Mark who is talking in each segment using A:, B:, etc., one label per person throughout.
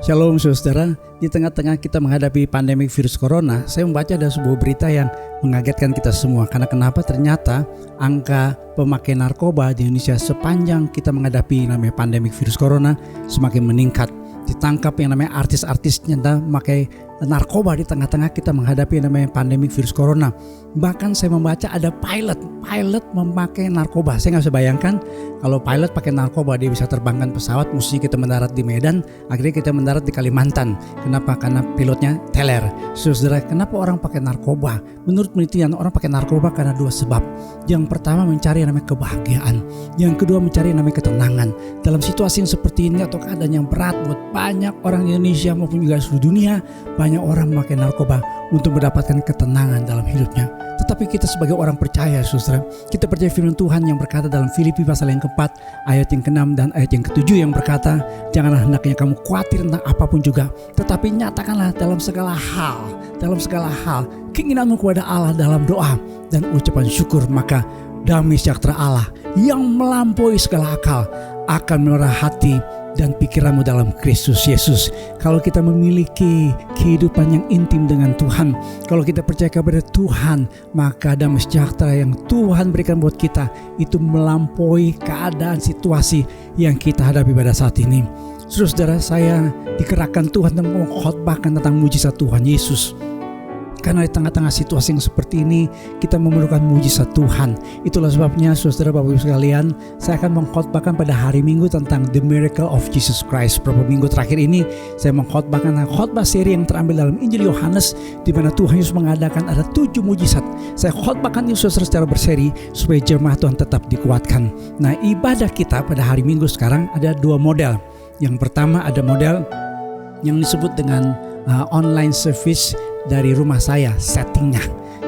A: Shalom saudara, di tengah-tengah kita menghadapi pandemi virus corona, saya membaca ada sebuah berita yang mengagetkan kita semua. Karena kenapa? Ternyata angka pemakai narkoba di Indonesia sepanjang kita menghadapi namanya pandemi virus corona semakin meningkat. Ditangkap yang namanya artis-artis nyata memakai narkoba di tengah-tengah kita menghadapi yang namanya pandemi virus corona. Bahkan saya membaca ada pilot memakai narkoba. Saya nggak bisa bayangkan kalau pilot pakai narkoba dia bisa terbangkan pesawat, mestinya kita mendarat di Medan, akhirnya kita mendarat di Kalimantan. Kenapa? Karena pilotnya teler. Saudara, kenapa orang pakai narkoba? Menurut penelitian orang pakai narkoba karena dua sebab. Yang pertama mencari yang namanya kebahagiaan. Yang kedua mencari yang namanya ketenangan. Dalam situasi yang seperti ini atau keadaan yang berat buat banyak orang di Indonesia maupun juga seluruh dunia, banyak orang memakai narkoba untuk mendapatkan ketenangan dalam hidupnya. Tetapi kita sebagai orang percaya, saudara, kita percaya firman Tuhan yang berkata dalam Filipi pasal yang ke-4 ayat yang ke-6 dan ayat yang ke-7 yang berkata, janganlah hendaknya kamu khawatir tentang apapun juga, tetapi nyatakanlah dalam segala hal keinginanmu kepada Allah dalam doa dan ucapan syukur, maka damai sejahtera Allah yang melampaui segala akal akan memelihara hati dan pikiranmu dalam Kristus Yesus. Kalau kita memiliki kehidupan yang intim dengan Tuhan, kalau kita percaya kepada Tuhan, maka damai sejahtera yang Tuhan berikan buat kita itu melampaui keadaan situasi yang kita hadapi pada saat ini. Saudara, saya digerakkan Tuhan untuk mengkhotbahkan tentang mujizat Tuhan Yesus. Karena di tengah-tengah situasi yang seperti ini kita memerlukan mujizat Tuhan. Itulah sebabnya saudara Bapak Ibu sekalian, saya akan mengkhotbahkan pada hari Minggu tentang The Miracle of Jesus Christ. Beberapa minggu terakhir ini saya mengkhotbahkan tentang khotbah seri yang terambil dalam Injil Yohanes, di mana Tuhan Yesus mengadakan ada 7 mujizat. Saya khotbahkan itu secara berseri supaya jemaat Tuhan tetap dikuatkan. Nah, ibadah kita pada hari Minggu sekarang ada 2 model. Yang pertama ada model yang disebut dengan online service dari rumah saya, settingnya.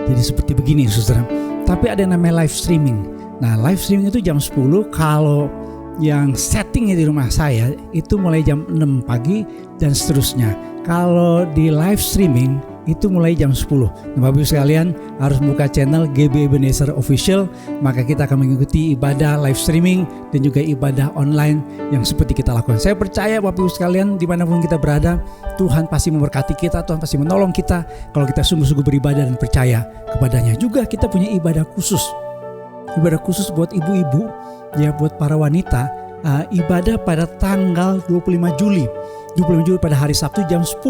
A: Jadi seperti begini saudara. Tapi ada yang namanya live streaming. Nah, live streaming itu jam 10. Kalau yang settingnya di rumah saya itu mulai jam 6 pagi dan seterusnya. Kalau di live streaming itu mulai jam 10. Nah, Bapak Ibu sekalian harus buka channel GB Ebenezer Official, maka kita akan mengikuti ibadah live streaming dan juga ibadah online yang seperti kita lakukan. Saya percaya Bapak Ibu sekalian dimanapun kita berada, Tuhan pasti memberkati kita, Tuhan pasti menolong kita kalau kita sungguh-sungguh beribadah dan percaya kepadanya. Juga kita punya ibadah khusus buat ibu-ibu, ya, buat para wanita, ibadah pada tanggal 25 Juli pada hari Sabtu jam 10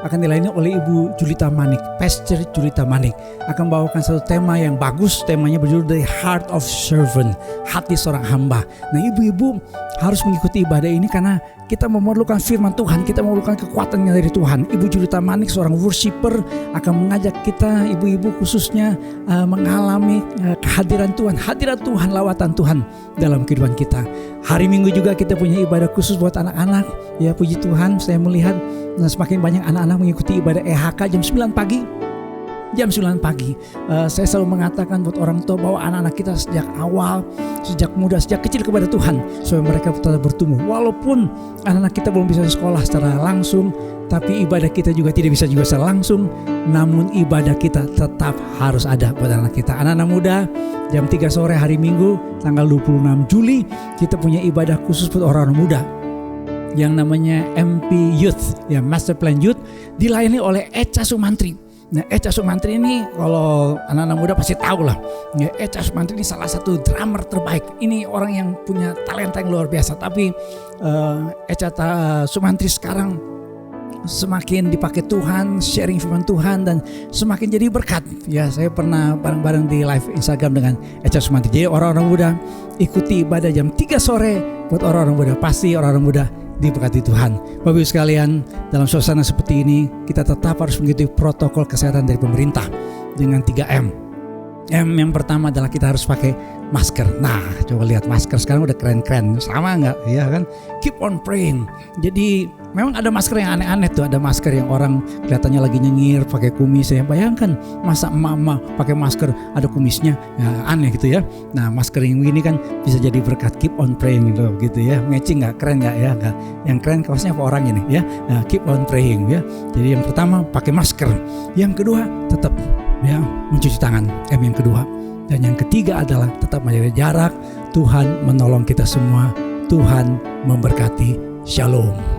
A: akan dilayani oleh Ibu Julita Manik, Pastor Julita Manik akan bawakan satu tema yang bagus. Temanya berjudul The Heart of Servant, hati seorang hamba. Nah, ibu-ibu harus mengikuti ibadah ini karena kita memerlukan firman Tuhan, kita memerlukan kekuatan dari Tuhan. Ibu Julita Manik seorang worshiper akan mengajak kita ibu-ibu khususnya mengalami kehadiran Tuhan, hadirat Tuhan, lawatan Tuhan dalam kehidupan kita. Hari Minggu juga kita punya ibadah khusus buat anak-anak. Ya, puji Tuhan, saya melihat semakin banyak anak-anak mengikuti ibadah EHK jam 9 pagi. Jam 9 pagi. Saya selalu mengatakan buat orang tua bahwa anak-anak kita sejak awal, sejak muda, sejak kecil kepada Tuhan, supaya mereka tetap bertumbuh. Walaupun anak-anak kita belum bisa sekolah secara langsung, tapi ibadah kita juga tidak bisa juga secara langsung, namun ibadah kita tetap harus ada buat anak kita. Anak-anak muda, jam 3 sore hari Minggu, tanggal 26 Juli, kita punya ibadah khusus buat orang-orang muda yang namanya MP Youth, ya, Master Plan Youth, dilayani oleh Echa Sumantri. Nah, Echa Sumantri ini kalau anak-anak muda pasti tahu lah. Ya, Echa Sumantri ini salah satu drummer terbaik. Ini orang yang punya talenta yang luar biasa. Tapi Echa Sumantri sekarang semakin dipakai Tuhan, sharing firman Tuhan dan semakin jadi berkat. Ya, saya pernah bareng-bareng di live Instagram dengan Echa Sumantri. Jadi orang-orang muda ikuti ibadah jam 3 sore buat orang-orang muda. Pasti orang-orang muda diberkati Tuhan. Bapak Ibu sekalian, dalam suasana seperti ini kita tetap harus mengikuti protokol kesehatan dari pemerintah dengan 3M. M yang pertama adalah kita harus pakai masker. Nah, coba lihat masker sekarang udah keren-keren, sama nggak? Ya kan? Keep on praying. Jadi memang ada masker yang aneh-aneh tuh. Ada masker yang orang kelihatannya lagi nyengir pakai kumis. Saya bayangkan masa emak-emak pakai masker ada kumisnya, ya, aneh gitu ya. Nah, masker yang ini kan bisa jadi berkat. Keep on praying gitu ya. Matching nggak? Keren nggak ya? Nggak. Yang keren kaosnya apa orang ini ya? Nah, keep on praying ya. Jadi yang pertama pakai masker. Yang kedua tetap ya mencuci tangan, M yang kedua. Dan yang ketiga adalah tetap menjaga jarak. Tuhan menolong kita semua. Tuhan memberkati. Shalom.